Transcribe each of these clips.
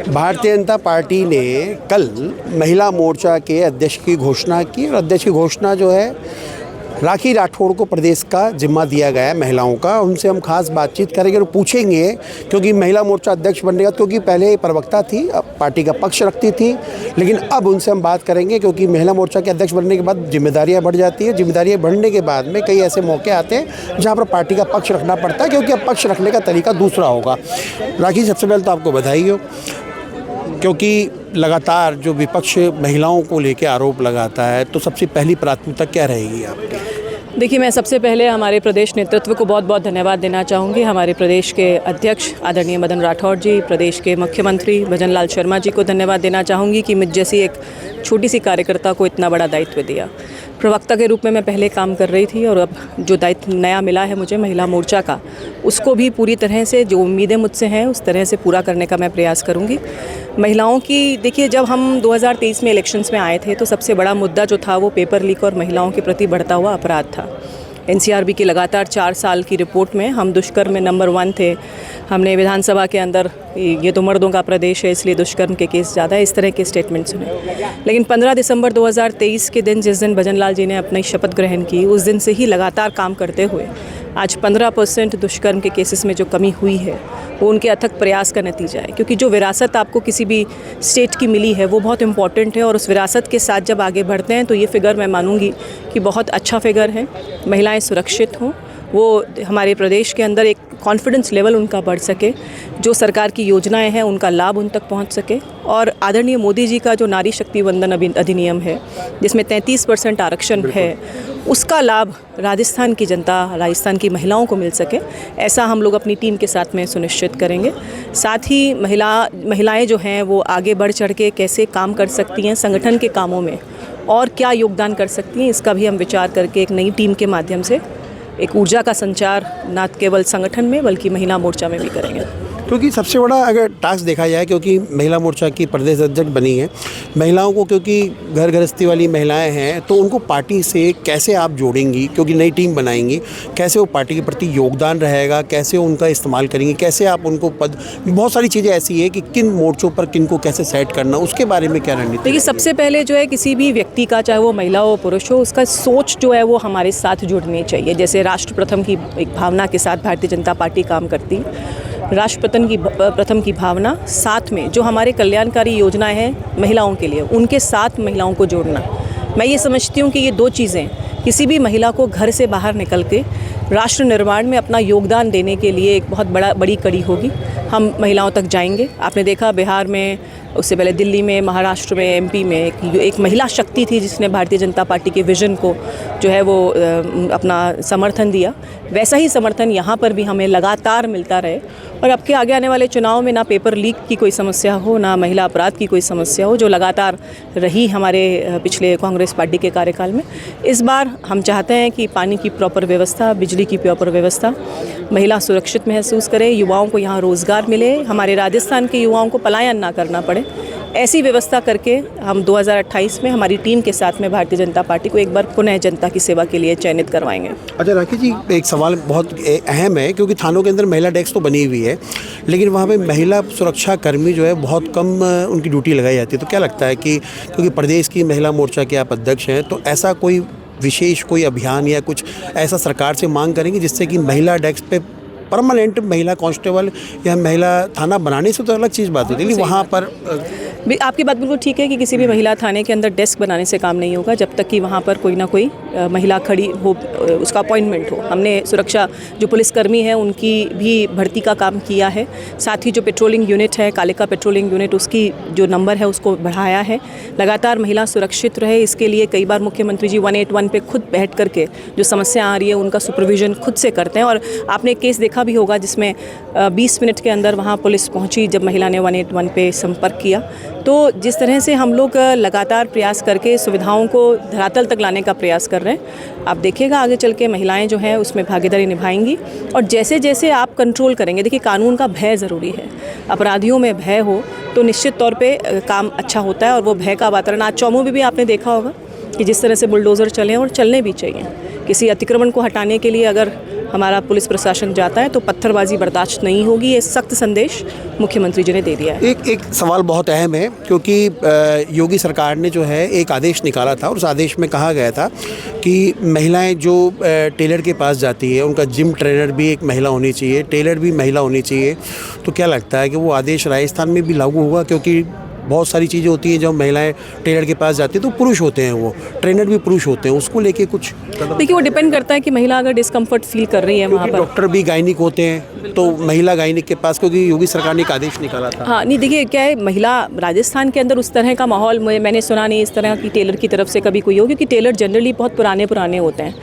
Bharatiya Janata party ने कल महिला मोर्चा के अध्यक्ष की घोषणा की और अध्यक्ष की घोषणा जो है राखी राठौड़ को प्रदेश का जिम्मा दिया गया है महिलाओं का। उनसे हम खास बातचीत करेंगे और पूछेंगे, क्योंकि महिला मोर्चा अध्यक्ष बनने का, क्योंकि पहले प्रवक्ता थी, अब पार्टी का पक्ष रखती थी, लेकिन अब उनसे हम बात करेंगे क्योंकि महिला मोर्चा के अध्यक्ष बनने के बाद जिम्मेदारियां बढ़ जाती है। जिम्मेदारियां बढ़ने के बाद में कई ऐसे मौके आते हैं जहाँ पर पार्टी का पक्ष रखना पड़ता है, क्योंकि अब पक्ष रखने का तरीका दूसरा होगा। राखी, सबसे पहले तो आपको बधाई हो, क्योंकि लगातार जो विपक्ष महिलाओं को लेकर आरोप लगाता है, तो सबसे पहली प्राथमिकता क्या रहेगी आपकी? देखिए, मैं सबसे पहले हमारे प्रदेश नेतृत्व को बहुत बहुत धन्यवाद देना चाहूँगी। हमारे प्रदेश के अध्यक्ष आदरणीय मदन राठौड़ जी, प्रदेश के मुख्यमंत्री भजन लाल शर्मा जी को धन्यवाद देना चाहूँगी कि मुझ जैसी एक छोटी सी कार्यकर्ता को इतना बड़ा दायित्व दिया। प्रवक्ता के रूप में मैं पहले काम कर रही थी और अब जो दायित्व नया मिला है मुझे महिला मोर्चा का, उसको भी पूरी तरह से जो उम्मीदें मुझसे हैं उस तरह से पूरा करने का मैं प्रयास करूँगी। महिलाओं की, देखिए, जब हम 2023 में इलेक्शंस में आए थे तो सबसे बड़ा मुद्दा जो था वो पेपर लीक और महिलाओं के प्रति बढ़ता हुआ अपराध था। एनसीआरबी की लगातार 4 साल की रिपोर्ट में हम दुष्कर्म में नंबर 1 थे। हमने विधानसभा के अंदर ये तो मर्दों का प्रदेश है इसलिए दुष्कर्म के केस ज़्यादा है, इस तरह के स्टेटमेंट सुने। लेकिन 15 दिसंबर 2023 के दिन, जिस दिन भजन लाल जी ने अपनी शपथ ग्रहण की, उस दिन से ही लगातार काम करते हुए आज 15% दुष्कर्म के केसेस में जो कमी हुई है वो उनके अथक प्रयास का नतीजा है। क्योंकि जो विरासत आपको किसी भी स्टेट की मिली है वो बहुत इंपॉर्टेंट है और उस विरासत के साथ जब आगे बढ़ते हैं तो ये फिगर मैं मानूंगी कि बहुत अच्छा फिगर है। महिलाएं सुरक्षित हों, वो हमारे प्रदेश के अंदर एक कॉन्फिडेंस लेवल उनका बढ़ सके, जो सरकार की योजनाएं हैं उनका लाभ उन तक पहुंच सके। और आदरणीय मोदी जी का जो नारी शक्ति वंदन अधिनियम है जिसमें 33% आरक्षण है, उसका लाभ राजस्थान की जनता, राजस्थान की महिलाओं को मिल सके, ऐसा हम लोग अपनी टीम के साथ में सुनिश्चित करेंगे। साथ ही महिलाएं जो हैं वो आगे बढ़ चढ़ के कैसे काम कर सकती हैं संगठन के कामों में और क्या योगदान कर सकती हैं, इसका भी हम विचार करके एक नई टीम के माध्यम से एक ऊर्जा का संचार न केवल संगठन में बल्कि महिला मोर्चा में भी करेंगे। क्योंकि सबसे बड़ा अगर टास्क देखा जाए, क्योंकि महिला मोर्चा की प्रदेश अध्यक्ष बनी है, महिलाओं को, क्योंकि घर गृहस्थी वाली महिलाएं हैं, तो उनको पार्टी से कैसे आप जोड़ेंगी, क्योंकि नई टीम बनाएंगी, कैसे वो पार्टी के प्रति योगदान रहेगा, कैसे उनका इस्तेमाल करेंगी, कैसे आप उनको पद, बहुत सारी चीज़ें ऐसी है कि किन मोर्चों पर किन को कैसे सेट करना, उसके बारे में क्या रणनीति? देखिए, सबसे पहले जो है किसी भी व्यक्ति का, चाहे वो महिला हो पुरुष हो, उसका सोच जो है वो हमारे साथ जुड़नी चाहिए। जैसे राष्ट्र प्रथम की एक भावना के साथ भारतीय जनता पार्टी काम करती है। राष्ट्र प्रथम की भावना, साथ में जो हमारे कल्याणकारी योजनाएं हैं महिलाओं के लिए, उनके साथ महिलाओं को जोड़ना। मैं ये समझती हूँ कि ये 2 चीज़ें किसी भी महिला को घर से बाहर निकल के राष्ट्र निर्माण में अपना योगदान देने के लिए एक बहुत बड़ी कड़ी होगी। हम महिलाओं तक जाएंगे। आपने देखा बिहार में, उससे पहले दिल्ली में, महाराष्ट्र में, एमपी में एक महिला शक्ति थी जिसने भारतीय जनता पार्टी के विजन को जो है वो अपना समर्थन दिया। वैसा ही समर्थन यहाँ पर भी हमें लगातार मिलता रहे और अब के आगे आने वाले चुनाव में ना पेपर लीक की कोई समस्या हो, ना महिला अपराध की कोई समस्या हो, जो लगातार रही हमारे पिछले कांग्रेस पार्टी के कार्यकाल में। इस बार हम चाहते हैं कि पानी की प्रॉपर व्यवस्था, बिजली की प्रॉपर व्यवस्था, महिला सुरक्षित महसूस करें, युवाओं को यहाँ रोज़गार मिले, हमारे राजस्थान के युवाओं को पलायन ना करना पड़े। ऐसी व्यवस्था करके हम 2028 में हमारी टीम के साथ में भारतीय जनता पार्टी को एक बार पुनः जनता की सेवा के लिए चयनित करवाएंगे। अच्छा राखी जी, एक सवाल बहुत अहम है, क्योंकि थानों के अंदर महिला डेस्क तो बनी हुई है, लेकिन वहाँ पे महिला सुरक्षा कर्मी जो है बहुत कम उनकी ड्यूटी लगाई जाती है। तो क्या लगता है कि क्योंकि प्रदेश की महिला मोर्चा के आप अध्यक्ष हैं, तो ऐसा कोई विशेष कोई अभियान या कुछ ऐसा सरकार से मांग करेंगे जिससे कि महिला डेस्क पे परमानेंट महिला कांस्टेबल या महिला थाना बनाने से तो अलग चीज़ बात होती है, लेकिन वहाँ पर आपकी बात बिल्कुल ठीक है कि किसी भी महिला थाने के अंदर डेस्क बनाने से काम नहीं होगा जब तक कि वहाँ पर कोई ना कोई महिला खड़ी हो, उसका अपॉइंटमेंट हो। हमने सुरक्षा जो पुलिसकर्मी हैं उनकी भी भर्ती का काम किया है। साथ ही जो पेट्रोलिंग यूनिट है, कालिका पेट्रोलिंग यूनिट, उसकी जो नंबर है उसको बढ़ाया है। लगातार महिला सुरक्षित रहे, इसके लिए कई बार मुख्यमंत्री जी 181 पे खुद बैठ करके जो समस्या आ रही है उनका सुपरविजन खुद से करते हैं। और आपने एक केस देखा भी होगा जिसमें 20 मिनट के अंदर वहाँ पुलिस पहुँची जब महिला ने 181 पे संपर्क किया। तो जिस तरह से हम लोग लगातार प्रयास करके सुविधाओं को धरातल तक लाने का प्रयास कर रहे हैं, आप देखिएगा आगे चल के महिलाएं जो हैं उसमें भागीदारी निभाएंगी। और जैसे जैसे आप कंट्रोल करेंगे, देखिए कानून का भय ज़रूरी है, अपराधियों में भय हो तो निश्चित तौर पे काम अच्छा होता है। और वो भय का वातावरण आज चौमू में भी आपने देखा होगा कि जिस तरह से बुलडोज़र चले और चलने भी चाहिए। किसी अतिक्रमण को हटाने के लिए अगर हमारा पुलिस प्रशासन जाता है तो पत्थरबाजी बर्दाश्त नहीं होगी। ये सख्त संदेश मुख्यमंत्री जी ने दे दिया है। एक सवाल बहुत अहम है, क्योंकि योगी सरकार ने जो है एक आदेश निकाला था और उस आदेश में कहा गया था कि महिलाएं जो टेलर के पास जाती है, उनका जिम ट्रेनर भी एक महिला होनी चाहिए, टेलर भी महिला होनी चाहिए। तो क्या लगता है कि वो आदेश राजस्थान में भी लागू होगा? क्योंकि बहुत सारी चीज़ें होती हैं जब महिलाएं टेलर के पास जाती हैं तो पुरुष होते हैं, वो ट्रेनर भी पुरुष होते हैं, उसको लेके कुछ देखिए वो डिपेंड करता है कि महिला अगर डिस्कम्फर्ट फील कर रही है वहाँ पर। डॉक्टर भी गायनिक होते हैं, तो महिला गायनिक के पास, क्योंकि योगी सरकार ने एक आदेश निकाला था। हाँ नहीं, देखिए क्या है, महिला राजस्थान के अंदर उस तरह का माहौल मैंने सुना नहीं इस तरह की टेलर की तरफ से कभी कोई हो, क्योंकि टेलर जनरली बहुत पुराने होते हैं।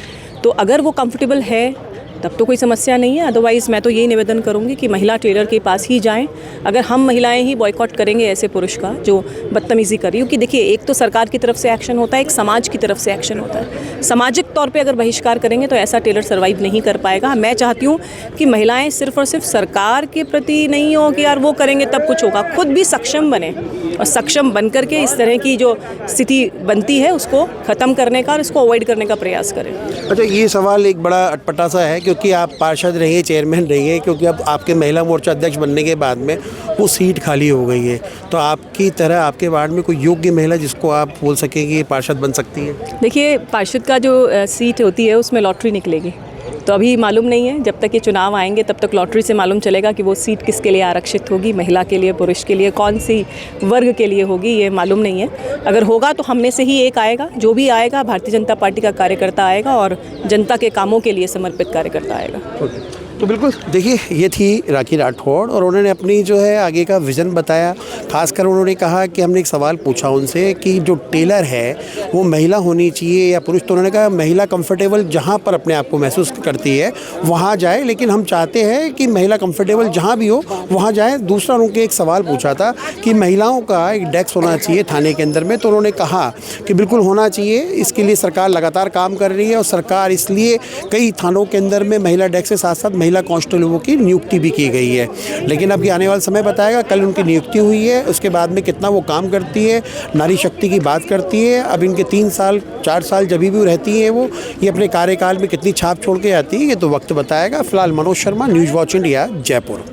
तो अगर वो कंफर्टेबल है तब तो कोई समस्या नहीं है। अदरवाइज़ मैं तो यही निवेदन करूंगी कि महिला टेलर के पास ही जाएं। अगर हम महिलाएं ही बॉयकॉट करेंगे ऐसे पुरुष का जो बदतमीज़ी कर रही हो, कि देखिए एक तो सरकार की तरफ से एक्शन होता है, एक समाज की तरफ से एक्शन होता है। सामाजिक तौर पे अगर बहिष्कार करेंगे तो ऐसा टेलर सर्वाइव नहीं कर पाएगा। मैं चाहती हूँ कि महिलाएँ सिर्फ और सिर्फ सरकार के प्रति नहीं हो कि यार वो करेंगे तब कुछ होगा, खुद भी सक्षम बने और सक्षम बन करके इस तरह की जो स्थिति बनती है उसको ख़त्म करने का और इसको अवॉइड करने का प्रयास करें। अच्छा, ये सवाल एक बड़ा अटपटा सा है, क्योंकि आप पार्षद रहिए, चेयरमैन रहिए, क्योंकि अब आपके महिला मोर्चा अध्यक्ष बनने के बाद में वो सीट खाली हो गई है, तो आपकी तरह आपके वार्ड में कोई योग्य महिला जिसको आप बोल सकें कि ये पार्षद बन सकती है? देखिए पार्षद का जो सीट होती है उसमें लॉटरी निकलेगी, तो अभी मालूम नहीं है। जब तक ये चुनाव आएंगे तब तक लॉटरी से मालूम चलेगा कि वो सीट किसके लिए आरक्षित होगी, महिला के लिए, पुरुष के लिए, कौन सी वर्ग के लिए होगी, ये मालूम नहीं है। अगर होगा तो हम में से ही एक आएगा, जो भी आएगा भारतीय जनता पार्टी का कार्यकर्ता आएगा और जनता के कामों के लिए समर्पित कार्यकर्ता आएगा। तो बिल्कुल देखिए, ये थी राखी राठौड़ और उन्होंने अपनी जो है आगे का विज़न बताया। खासकर उन्होंने कहा कि हमने एक सवाल पूछा उनसे कि जो टेलर है वो महिला होनी चाहिए या पुरुष, तो उन्होंने कहा महिला कंफर्टेबल जहाँ पर अपने आप को महसूस करती है वहाँ जाए, लेकिन हम चाहते हैं कि महिला कंफर्टेबल जहाँ भी हो वहाँ जाए। दूसरा उनके एक सवाल पूछा था कि महिलाओं का एक डेस्क होना चाहिए थाने के अंदर में, तो उन्होंने कहा कि बिल्कुल होना चाहिए, इसके लिए सरकार लगातार काम कर रही है और सरकार इसलिए कई थानों के अंदर में महिला डेस्क के साथ साथ महिला कांस्टेबलों की नियुक्ति भी की गई है। लेकिन अब आने वाला समय बताएगा, कल उनकी नियुक्ति हुई है, उसके बाद में कितना वो काम करती है, नारी शक्ति की बात करती है। अब इनके 3 साल 4 साल जब भी रहती हैं वो, ये अपने कार्यकाल में कितनी छाप छोड़ के आती है, ये तो वक्त बताएगा। फिलहाल Manoj Sharma, news watch India, Jaipur.